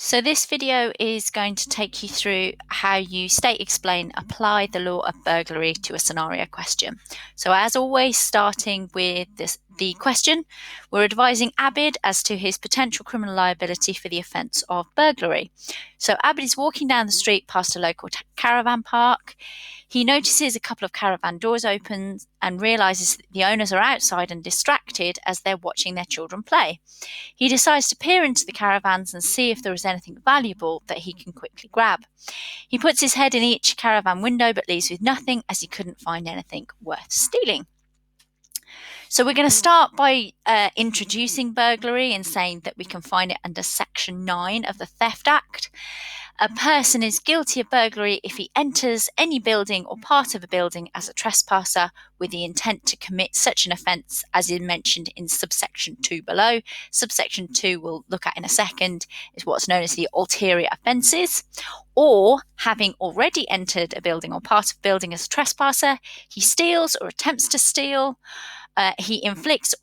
So this video is going to take you through how you state, explain, apply the law of burglary to a scenario question. So as always, starting with the question, we're advising Abid as to his potential criminal liability for the offence of burglary. So Abid is walking down the street past a local caravan park. He notices a couple of caravan doors open and realises that the owners are outside and distracted as they're watching their children play. He decides to peer into the caravans and see if there is anything valuable that he can quickly grab. He puts his head in each caravan window but leaves with nothing as he couldn't find anything worth stealing. So we're going to start by introducing burglary and saying that we can find it under Section 9 of the Theft Act. A person is guilty of burglary if he enters any building or part of a building as a trespasser with the intent to commit such an offence as is mentioned in subsection 2 below. Subsection 2 we'll look at in a second is what's known as the ulterior offences. Or having already entered a building or part of a building as a trespasser, he steals or attempts to steal. He inflicts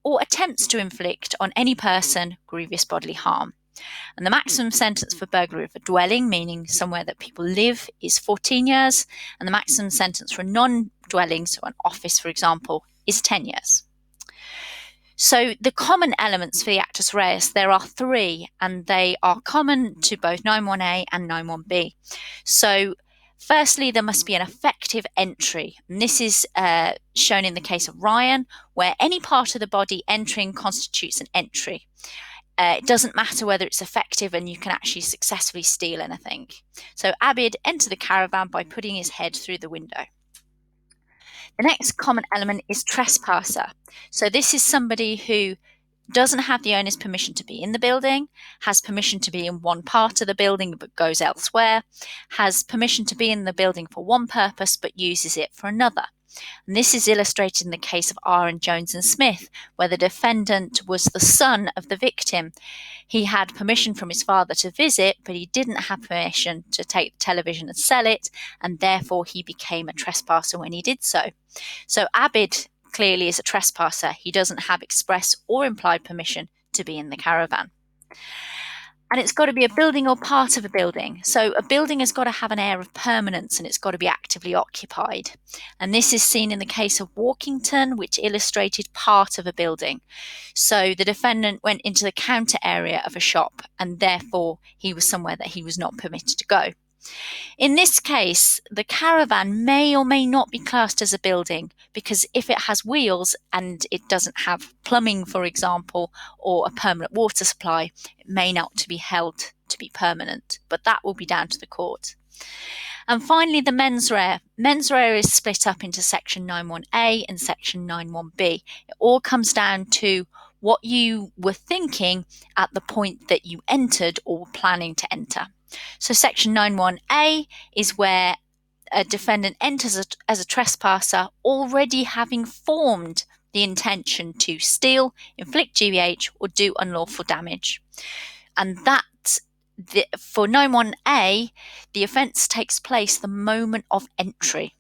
or attempts to inflict on any person grievous bodily harm. And the maximum sentence for burglary of a dwelling, meaning somewhere that people live, is 14 years. And the maximum sentence for a non-dwelling, so an office, for example, is 10 years. So the common elements for the actus reus, there are three, and they are common to both 9.1a and 9.1b. So firstly, there must be an effective entry. And this is shown in the case of Ryan, where any part of the body entering constitutes an entry. It doesn't matter whether it's effective and you can actually successfully steal anything. So Abid entered the caravan by putting his head through the window. The next common element is trespasser. So this is somebody who doesn't have the owner's permission to be in the building, has permission to be in one part of the building but goes elsewhere, has permission to be in the building for one purpose but uses it for another. And this is illustrated in the case of Aaron Jones and Smith, where the defendant was the son of the victim. He had permission from his father to visit, but he didn't have permission to take the television and sell it, and therefore he became a trespasser when he did so. So Abid clearly is a trespasser. He doesn't have express or implied permission to be in the caravan. And it's got to be a building or part of a building. So a building has got to have an air of permanence and it's got to be actively occupied. And this is seen in the case of Walkington, which illustrated part of a building. So the defendant went into the counter area of a shop and therefore he was somewhere that he was not permitted to go. In this case, the caravan may or may not be classed as a building because if it has wheels and it doesn't have plumbing, for example, or a permanent water supply, it may not be held to be permanent, but that will be down to the court. And finally, the mens rea. Mens rea is split up into Section 9.1a and Section 9.1b. It all comes down to what you were thinking at the point that you entered or were planning to enter. So Section 9.1a is where a defendant enters as a trespasser already having formed the intention to steal, inflict GBH, or do unlawful damage. And for 9.1a, the offence takes place the moment of entry.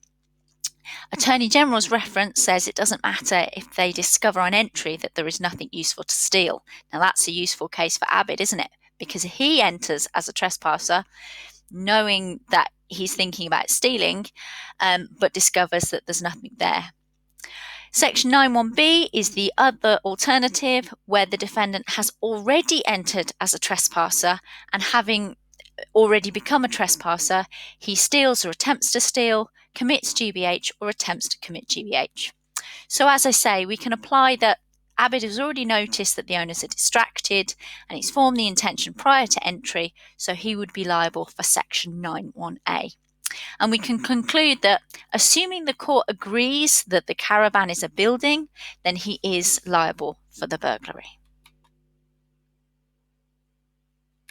Attorney General's reference says it doesn't matter if they discover on entry that there is nothing useful to steal. Now that's a useful case for Abid, isn't it? Because he enters as a trespasser knowing that he's thinking about stealing, but discovers that there's nothing there. Section 9.1b is the other alternative where the defendant has already entered as a trespasser and having already become a trespasser, he steals or attempts to steal, commits GBH or attempts to commit GBH. So as I say, we can apply that Abid has already noticed that the owners are distracted and he's formed the intention prior to entry, so he would be liable for Section 9.1a. And we can conclude that assuming the court agrees that the caravan is a building, then he is liable for the burglary.